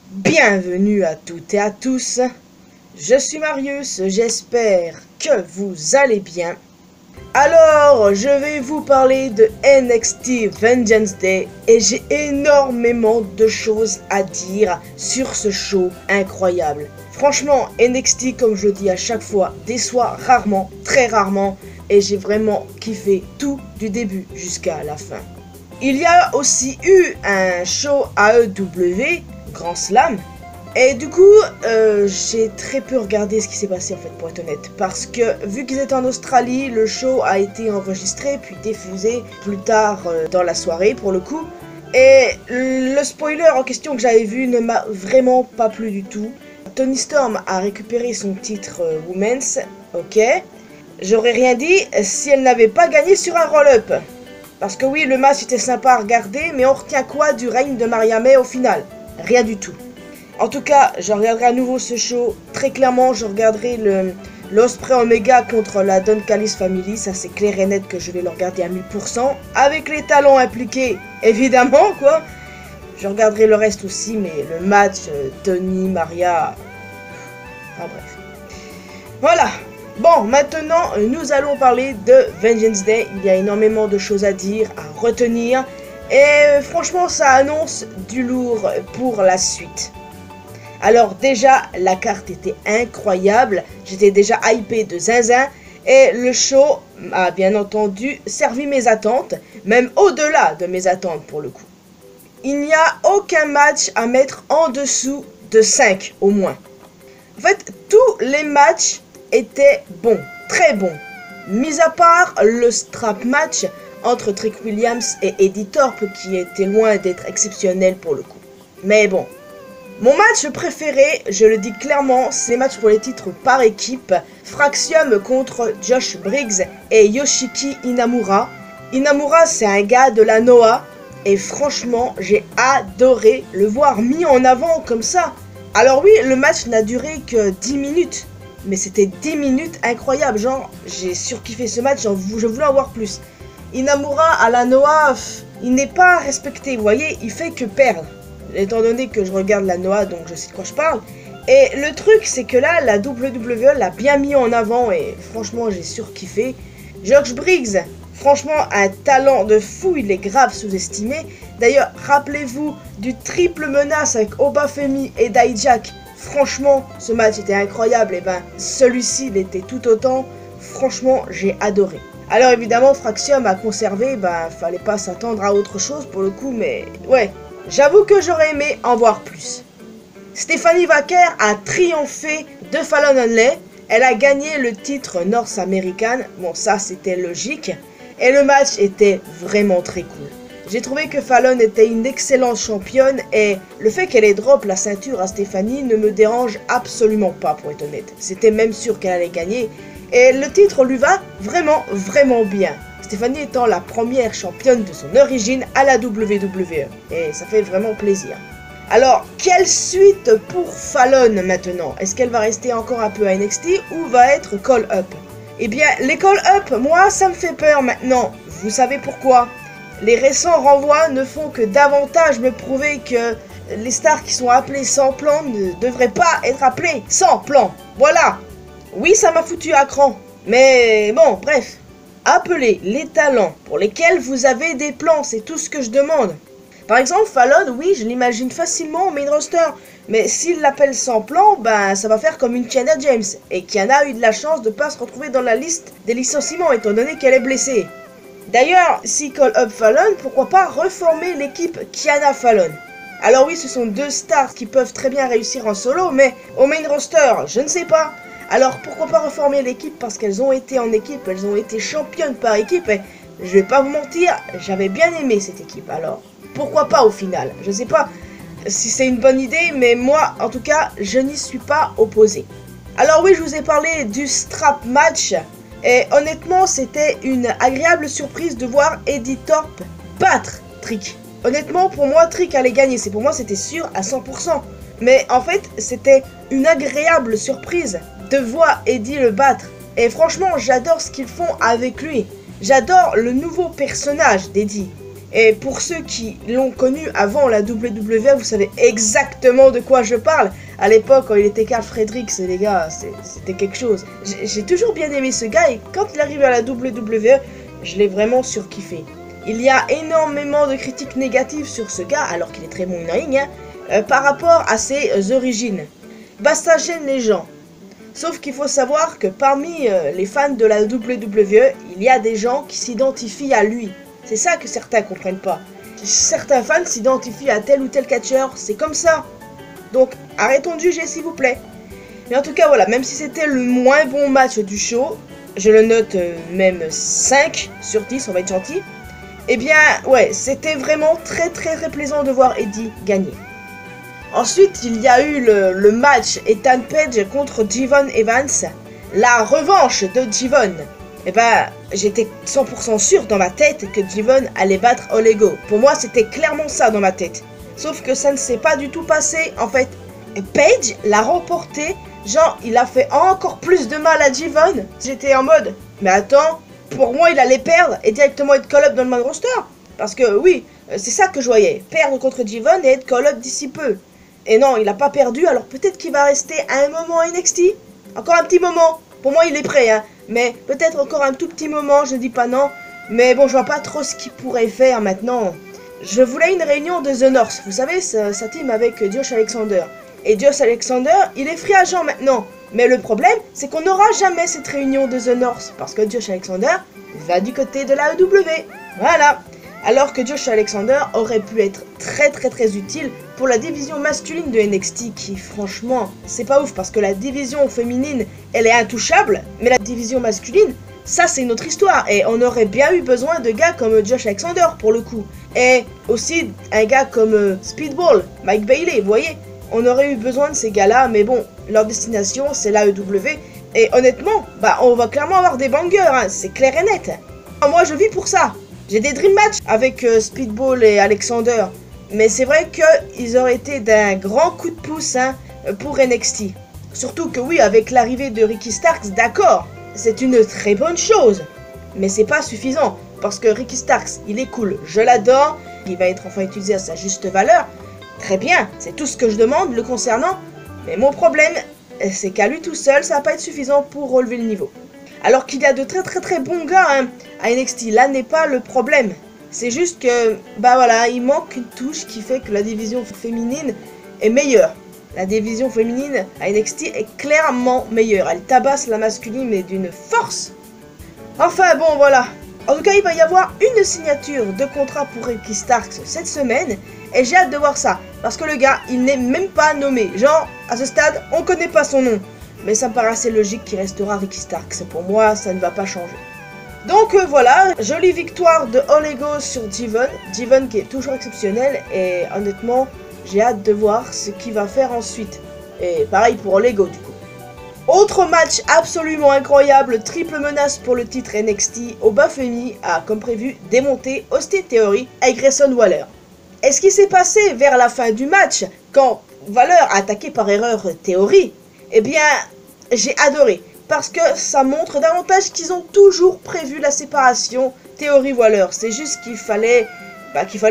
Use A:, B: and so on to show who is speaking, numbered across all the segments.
A: Bienvenue à toutes et à tous, je suis Marius, j'espère que vous allez bien. Alors, je vais vous parler de NXT Vengeance Day et j'ai énormément de choses à dire sur ce show incroyable. Franchement, NXT, comme je le dis à chaque fois, déçoit rarement, très rarement, et j'ai vraiment kiffé tout du début jusqu'à la fin. Il y a aussi eu un show AEW, Grand Slam, et du coup, j'ai très peu regardé ce qui s'est passé en fait, pour être honnête, parce que vu qu'ils étaient en Australie, le show a été enregistré puis diffusé plus tard dans la soirée pour le coup, et le spoiler en question que j'avais vu ne m'a vraiment pas plu du tout. Toni Storm a récupéré son titre Women's, ok, j'aurais rien dit si elle n'avait pas gagné sur un roll-up. Parce que oui, le match était sympa à regarder, mais on retient quoi du règne de Maria May au final? Rien du tout. En tout cas, je regarderai à nouveau ce show. Très clairement, je regarderai l'Ospreay Omega contre la Don Callis Family. Ça, c'est clair et net que je vais le regarder à 1000%. Avec les talents impliqués, évidemment, quoi. Je regarderai le reste aussi, mais le match, Tony, Maria... Enfin bref. Voilà. Bon, maintenant, nous allons parler de Vengeance Day. Il y a énormément de choses à dire, à retenir. Et franchement, ça annonce du lourd pour la suite. Alors déjà, la carte était incroyable, j'étais déjà hypé de zinzin et le show a bien entendu servi mes attentes, même au-delà de mes attentes pour le coup. Il n'y a aucun match à mettre en dessous de 5 au moins. En fait, tous les matchs étaient bons, très bons, mis à part le strap match entre Trick Williams et Eddie Thorpe qui était loin d'être exceptionnel pour le coup. Mais bon. Mon match préféré, je le dis clairement, c'est les matchs pour les titres par équipe. Fraxium contre Josh Briggs et Yoshiki Inamura. Inamura, c'est un gars de la Noah. Et franchement, j'ai adoré le voir mis en avant comme ça. Alors oui, le match n'a duré que 10 minutes. Mais c'était 10 minutes incroyables. Genre, j'ai surkiffé ce match, je voulais en voir plus. Inamura à la Noah, il n'est pas respecté, vous voyez, il fait que perdre. Étant donné que je regarde la Noah, donc je sais de quoi je parle. Et le truc, c'est que là, la WWE l'a bien mis en avant et franchement, j'ai surkiffé. Josh Briggs, franchement, un talent de fou, il est grave sous-estimé. D'ailleurs, rappelez-vous du triple menace avec Obafemi et Dijak. Franchement, ce match était incroyable. Et ben, celui-ci, il était tout autant. Franchement, j'ai adoré. Alors évidemment, Fraxium a conservé, ben, fallait pas s'attendre à autre chose pour le coup, mais ouais. J'avoue que j'aurais aimé en voir plus. Stephanie Vaquer a triomphé de Fallon Henley. Elle a gagné le titre North American. Bon, ça c'était logique. Et le match était vraiment très cool. J'ai trouvé que Fallon était une excellente championne. Et le fait qu'elle ait drop la ceinture à Stephanie ne me dérange absolument pas pour être honnête. C'était même sûr qu'elle allait gagner. Et le titre lui va vraiment, vraiment bien. Stephanie étant la première championne de son origine à la WWE. Et ça fait vraiment plaisir. Alors, quelle suite pour Fallon maintenant? Est-ce qu'elle va rester encore un peu à NXT ou va être call-up? Eh bien, les call-up, moi, ça me fait peur maintenant. Vous savez pourquoi? Les récents renvois ne font que davantage me prouver que les stars qui sont appelées sans plan ne devraient pas être appelées sans plan. Voilà. Oui, ça m'a foutu à cran. Mais bon, bref. Appelez les talents pour lesquels vous avez des plans, c'est tout ce que je demande. Par exemple, Fallon, oui, je l'imagine facilement au main roster. Mais s'il l'appelle sans plan, ben ça va faire comme une Kiana James. Et Kiana a eu de la chance de ne pas se retrouver dans la liste des licenciements étant donné qu'elle est blessée. D'ailleurs, si call up Fallon, pourquoi pas reformer l'équipe Kiana Fallon? Alors oui, ce sont deux stars qui peuvent très bien réussir en solo, mais au main roster, je ne sais pas. Alors pourquoi pas reformer l'équipe parce qu'elles ont été en équipe, elles ont été championnes par équipe et je vais pas vous mentir, j'avais bien aimé cette équipe alors. Pourquoi pas au final? Je sais pas si c'est une bonne idée mais moi en tout cas je n'y suis pas opposé. Alors oui je vous ai parlé du strap match et honnêtement c'était une agréable surprise de voir Eddie Thorpe battre Trick. Honnêtement pour moi Trick allait gagner, pour moi c'était sûr à 100%. Mais en fait c'était une agréable surprise de voir Eddie le battre. Et franchement, j'adore ce qu'ils font avec lui. J'adore le nouveau personnage d'Eddie. Et pour ceux qui l'ont connu avant la WWE, vous savez exactement de quoi je parle. À l'époque, quand il était Karl Fredericks, les gars, c'était quelque chose. J'ai toujours bien aimé ce gars et quand il arrive à la WWE, je l'ai vraiment surkiffé. Il y a énormément de critiques négatives sur ce gars, alors qu'il est très bon in ring, par rapport à ses origines. Bah ça gêne les gens. Sauf qu'il faut savoir que parmi les fans de la WWE, il y a des gens qui s'identifient à lui. C'est ça que certains comprennent pas. Certains fans s'identifient à tel ou tel catcheur, c'est comme ça. Donc arrêtons de juger s'il vous plaît. Mais en tout cas voilà, même si c'était le moins bon match du show, je le note même 5 sur 10, on va être gentil. Eh bien ouais, c'était vraiment très plaisant de voir Eddie gagner. Ensuite, il y a eu le match Ethan Page contre Devon Evans, la revanche de Devon. Eh ben, j'étais 100% sûr dans ma tête que Devon allait battre Olego. Pour moi, c'était clairement ça dans ma tête. Sauf que ça ne s'est pas du tout passé. En fait, Page l'a remporté. Genre, il a fait encore plus de mal à Devon. J'étais en mode, mais attends, pour moi, il allait perdre et directement être call-up dans le main roster. Parce que oui, c'est ça que je voyais. Perdre contre Devon et être call-up d'ici peu. Et non, il n'a pas perdu, alors peut-être qu'il va rester un moment à NXT. Encore un petit moment. Pour moi, il est prêt, hein. Mais peut-être encore un tout petit moment, je dis pas non. Mais bon, je vois pas trop ce qu'il pourrait faire maintenant. Je voulais une réunion de The North. Vous savez, sa team avec Josh Alexander. Et Josh Alexander, il est free agent maintenant. Mais le problème, c'est qu'on n'aura jamais cette réunion de The North. Parce que Josh Alexander va du côté de la AEW. Voilà. Alors que Josh Alexander aurait pu être très utile pour la division masculine de NXT qui franchement c'est pas ouf parce que la division féminine elle est intouchable, mais la division masculine ça c'est une autre histoire et on aurait bien eu besoin de gars comme Josh Alexander pour le coup et aussi un gars comme Speedball, Mike Bailey, vous voyez, on aurait eu besoin de ces gars là mais bon leur destination c'est l'AEW et honnêtement bah on va clairement avoir des bangers, hein, c'est clair et net. Moi je vis pour ça. J'ai des dream matchs avec Speedball et Alexander. Mais c'est vrai qu'ils auraient été d'un grand coup de pouce hein, pour NXT. Surtout que oui, avec l'arrivée de Ricky Starks, d'accord, c'est une très bonne chose. Mais c'est pas suffisant. Parce que Ricky Starks, il est cool, je l'adore. Il va être enfin utilisé à sa juste valeur. Très bien, c'est tout ce que je demande le concernant. Mais mon problème, c'est qu'à lui tout seul, ça va pas être suffisant pour relever le niveau. Alors qu'il y a de très bons gars hein, à NXT, là n'est pas le problème. C'est juste que, bah voilà, il manque une touche qui fait que la division féminine est meilleure. La division féminine à NXT est clairement meilleure. Elle tabasse la masculine mais d'une force. Enfin bon voilà. En tout cas il va y avoir une signature de contrat pour Ricky Starks cette semaine. Et j'ai hâte de voir ça. Parce que le gars il n'est même pas nommé. Genre à ce stade on connaît pas son nom. Mais ça me paraissait logique qu'il restera Ricky Starks. Pour moi, ça ne va pas changer. Donc voilà, jolie victoire de Olego sur Devon. Devon qui est toujours exceptionnel. Et honnêtement, j'ai hâte de voir ce qu'il va faire ensuite. Et pareil pour Olego du coup. Autre match absolument incroyable, triple menace pour le titre NXT. Obafemi a, comme prévu, démonté Austin Theory avec Grayson Waller. Et ce qui s'est passé vers la fin du match, quand Waller a attaqué par erreur Theory, eh bien, j'ai adoré. Parce que ça montre davantage qu'ils ont toujours prévu la séparation Theory-Waller. C'est juste qu'il fallait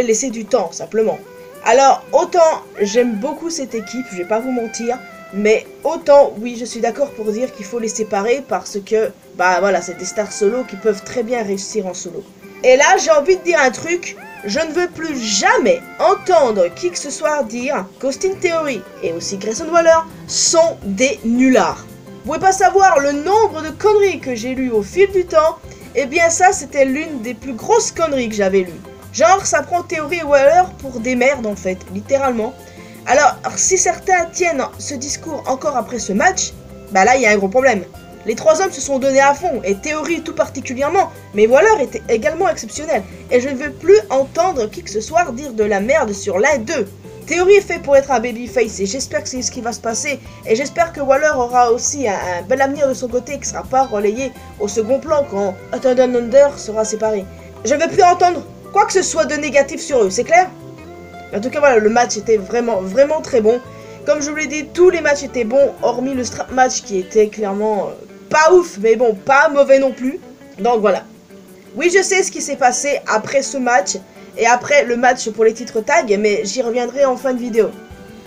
A: laisser du temps, simplement. Alors, autant j'aime beaucoup cette équipe, je vais pas vous mentir. Mais autant, oui, je suis d'accord pour dire qu'il faut les séparer parce que, bah voilà, c'est des stars solo qui peuvent très bien réussir en solo. Et là, j'ai envie de dire un truc. Je ne veux plus jamais entendre qui que ce soit dire qu'Austin Theory et aussi Grayson Waller sont des nullards. Vous pouvez pas savoir le nombre de conneries que j'ai lues au fil du temps. Eh bien ça, c'était l'une des plus grosses conneries que j'avais lues. Genre, ça prend Theory et Waller pour des merdes en fait, littéralement. Alors, si certains tiennent ce discours encore après ce match, bah là, il y a un gros problème. Les trois hommes se sont donnés à fond, et Theory tout particulièrement, mais Waller était également exceptionnel. Et je ne veux plus entendre qui que ce soit dire de la merde sur l'un d'eux. Theory est fait pour être un babyface, et j'espère que c'est ce qui va se passer. Et j'espère que Waller aura aussi un bel avenir de son côté, et qu'il ne sera pas relayé au second plan quand Thunder Under sera séparé. Je ne veux plus entendre quoi que ce soit de négatif sur eux, c'est clair ? En tout cas, voilà, le match était vraiment très bon. Comme je vous l'ai dit, tous les matchs étaient bons, hormis le strap match qui était clairement pas ouf, mais bon, pas mauvais non plus. Donc voilà. Oui, je sais ce qui s'est passé après ce match. et après le match pour les titres tag, mais j'y reviendrai en fin de vidéo.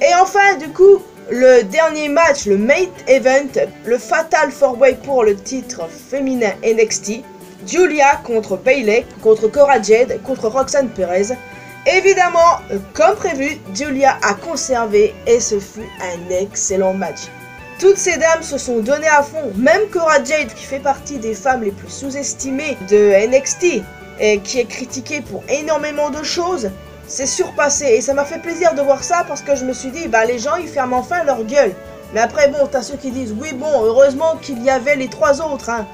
A: Et enfin, du coup, le dernier match, le main event, le Fatal 4-Way pour le titre féminin NXT. Giulia contre Bayley, contre Cora Jade, contre Roxanne Perez. Évidemment, comme prévu, Giulia a conservé et ce fut un excellent match. Toutes ces dames se sont données à fond, même Cora Jade qui fait partie des femmes les plus sous-estimées de NXT et qui est critiquée pour énormément de choses, s'est surpassée. Et ça m'a fait plaisir de voir ça parce que je me suis dit, bah les gens ils ferment enfin leur gueule. Mais après bon, t'as ceux qui disent, oui bon, heureusement qu'il y avait les 3 autres, hein.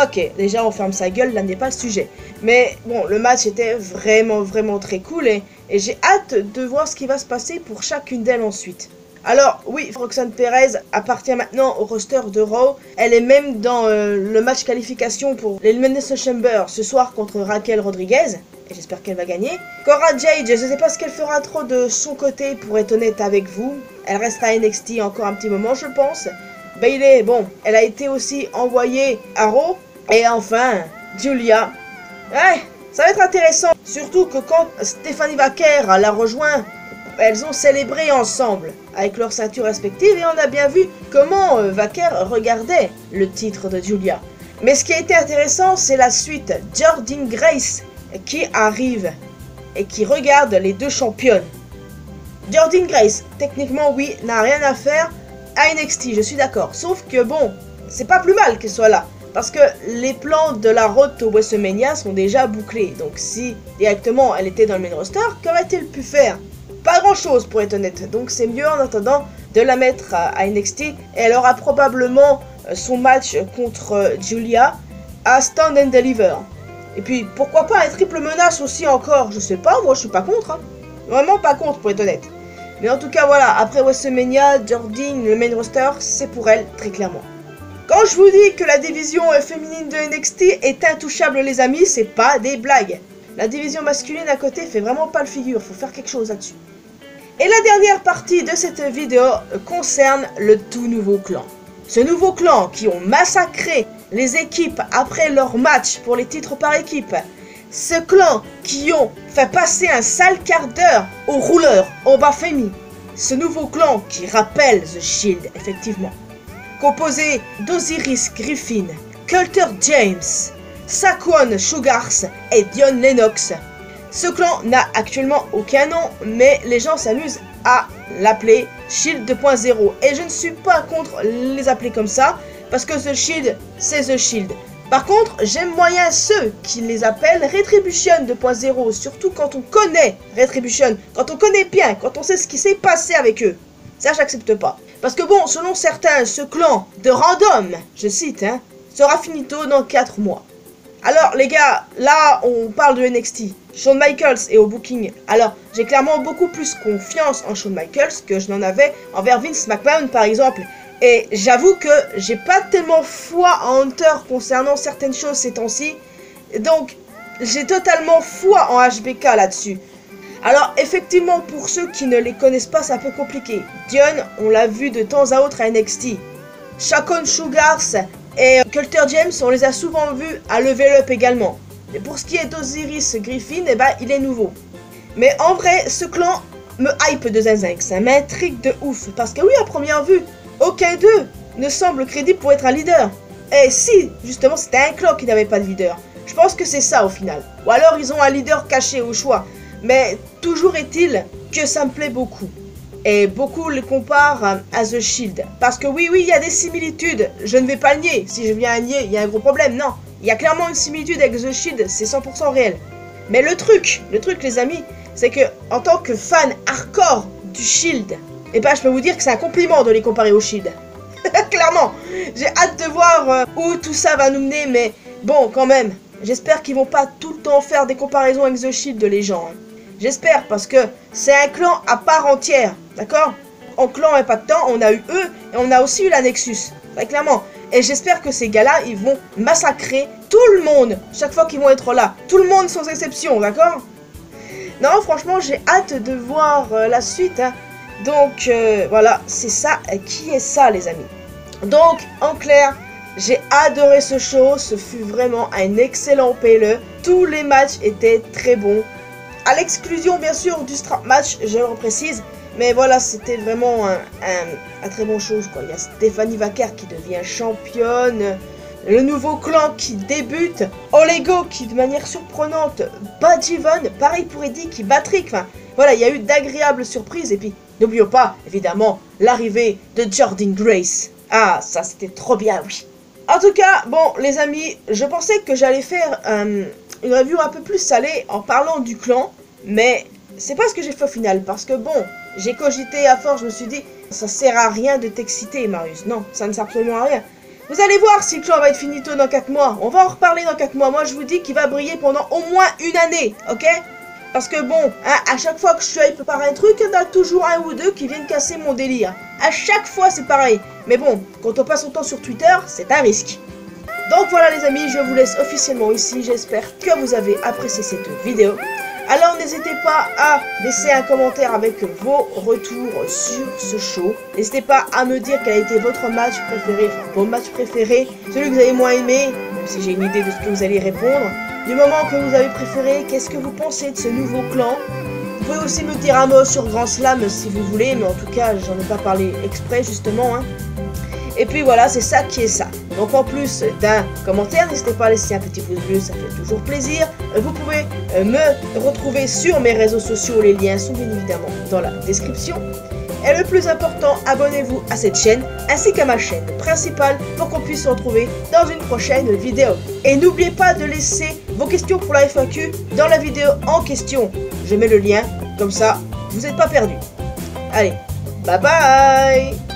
A: Ok, déjà on ferme sa gueule, là n'est pas le sujet. Mais bon, le match était vraiment très cool et j'ai hâte de voir ce qui va se passer pour chacune d'elles ensuite. Alors oui, Roxanne Perez appartient maintenant au roster de Raw. Elle est même dans le match qualification pour l'Elimination Chamber ce soir contre Raquel Rodriguez. Et j'espère qu'elle va gagner. Cora Jade, je ne sais pas ce qu'elle fera trop de son côté pour être honnête avec vous. Elle restera à NXT encore un petit moment je pense. Bayley, bon, elle a été aussi envoyée à Raw. Et enfin, Giulia. Ouais, ça va être intéressant. Surtout que quand Stephanie Vaquer l'a rejoint, elles ont célébré ensemble avec leurs ceintures respectives. Et on a bien vu comment Vaquer regardait le titre de Giulia. Mais ce qui a été intéressant, c'est la suite. Jordynne Grace qui arrive et qui regarde les deux championnes. Jordynne Grace, techniquement oui, n'a rien à faire à NXT, je suis d'accord. Sauf que bon, c'est pas plus mal qu'elle soit là. Parce que les plans de la road to WrestleMania sont déjà bouclés. Donc si directement elle était dans le main roster, qu'aurait-elle pu faire? Pas grand chose pour être honnête. Donc c'est mieux en attendant de la mettre à NXT. Et elle aura probablement son match contre Giulia à Stand and Deliver. Et puis pourquoi pas un triple menace aussi encore. Je sais pas, moi je suis pas contre. Hein. Vraiment pas contre pour être honnête. Mais en tout cas voilà, après WrestleMania, Jordynne, le main roster, c'est pour elle très clairement. Quand je vous dis que la division féminine de NXT est intouchable les amis, c'est pas des blagues. La division masculine à côté fait vraiment pas le figure, faut faire quelque chose là-dessus. Et la dernière partie de cette vidéo concerne le tout nouveau clan. Ce nouveau clan qui ont massacré les équipes après leur match pour les titres par équipe. Ce clan qui ont fait passer un sale quart d'heure aux rouleurs en bas féminin. Ce nouveau clan qui rappelle The Shield effectivement. Composé d'Osiris Griffin, Coulter James, Saquon Sugars et Dion Lennox. Ce clan n'a actuellement aucun nom, mais les gens s'amusent à l'appeler Shield 2.0. Et je ne suis pas contre les appeler comme ça, parce que The Shield, c'est The Shield. Par contre, j'aime moyen ceux qui les appellent Retribution 2.0, surtout quand on connaît Retribution, quand on connaît bien, quand on sait ce qui s'est passé avec eux. Ça, j'accepte pas. Parce que bon, selon certains, ce clan de random, je cite, hein, sera finito dans 4 mois. Alors les gars, là on parle de NXT, Shawn Michaels et au booking. Alors j'ai clairement beaucoup plus confiance en Shawn Michaels que je n'en avais envers Vince McMahon par exemple. Et j'avoue que j'ai pas tellement foi en Hunter concernant certaines choses ces temps-ci. Donc j'ai totalement foi en HBK là-dessus. Alors effectivement pour ceux qui ne les connaissent pas c'est un peu compliqué. Dion on l'a vu de temps à autre à NXT. Saquon Sugars et Coulter James on les a souvent vus à Level Up également. Et pour ce qui est d'Osiris Griffin, eh ben, il est nouveau. Mais en vrai ce clan me hype de zinzin, ça m'intrigue de ouf. Parce que oui à première vue, aucun d'eux ne semble crédible pour être un leader. Et si justement c'était un clan qui n'avait pas de leader. Je pense que c'est ça au final. Ou alors ils ont un leader caché au choix. Mais toujours est-il que ça me plaît beaucoup. Et beaucoup le comparent à The Shield. Parce que oui, il y a des similitudes. Je ne vais pas le nier. Si je viens à nier, il y a un gros problème. Non, il y a clairement une similitude avec The Shield. C'est 100% réel. Mais le truc les amis, c'est que en tant que fan hardcore du Shield, eh ben je peux vous dire que c'est un compliment de les comparer au Shield. Clairement. J'ai hâte de voir où tout ça va nous mener. Mais bon, quand même. J'espère qu'ils vont pas tout le temps faire des comparaisons avec The Shield les gens. Hein. J'espère parce que c'est un clan à part entière, d'accord? En clan impactant, on a eu eux et on a aussi eu la Nexus, très clairement. Et j'espère que ces gars-là, ils vont massacrer tout le monde chaque fois qu'ils vont être là. Tout le monde sans exception, d'accord? Non, franchement, j'ai hâte de voir la suite. Hein. Donc, voilà, c'est ça. Qui est ça, les amis? Donc, en clair, j'ai adoré ce show. Ce fut vraiment un excellent PLE. Tous les matchs étaient très bons. à l'exclusion bien sûr du strap match, je le précise. Mais voilà, c'était vraiment un très bon chose, quoi. Il y a Stéphanie Vaquer qui devient championne, le nouveau clan qui débute, Olego qui de manière surprenante bat Jivon, pareil pour Eddie qui bat Trick. Enfin voilà, il y a eu d'agréables surprises. Et puis n'oublions pas évidemment l'arrivée de Jordynne Grace. Ah, ça c'était trop bien, oui. En tout cas, bon les amis, je pensais que j'allais faire une review un peu plus salée en parlant du clan, mais c'est pas ce que j'ai fait au final, parce que bon, j'ai cogité à force, je me suis dit, ça sert à rien de t'exciter Marius, non, ça ne sert absolument à rien. Vous allez voir si le clan va être finito dans 4 mois, on va en reparler dans 4 mois, moi je vous dis qu'il va briller pendant au moins une année, ok? Parce que bon, hein, à chaque fois que je suis hype par un truc, il y en a toujours un ou deux qui viennent casser mon délire. À chaque fois c'est pareil, mais bon, quand on passe son temps sur Twitter, c'est un risque. Donc voilà les amis, je vous laisse officiellement ici, j'espère que vous avez apprécié cette vidéo. Alors n'hésitez pas à laisser un commentaire avec vos retours sur ce show. N'hésitez pas à me dire quel a été votre match préféré, enfin vos matchs préférés, celui que vous avez moins aimé, même si j'ai une idée de ce que vous allez répondre. Du moment que vous avez préféré, qu'est-ce que vous pensez de ce nouveau clan? Vous pouvez aussi me dire un mot sur Grand Slam si vous voulez, mais en tout cas j'en ai pas parlé exprès justement, hein. Et puis voilà, c'est ça qui est ça. Donc en plus d'un commentaire, n'hésitez pas à laisser un petit pouce bleu, ça fait toujours plaisir. Vous pouvez me retrouver sur mes réseaux sociaux, les liens sont bien évidemment dans la description. Et le plus important, abonnez-vous à cette chaîne ainsi qu'à ma chaîne principale pour qu'on puisse se retrouver dans une prochaine vidéo. Et n'oubliez pas de laisser vos questions pour la FAQ dans la vidéo en question. Je mets le lien, comme ça vous n'êtes pas perdu. Allez, bye bye!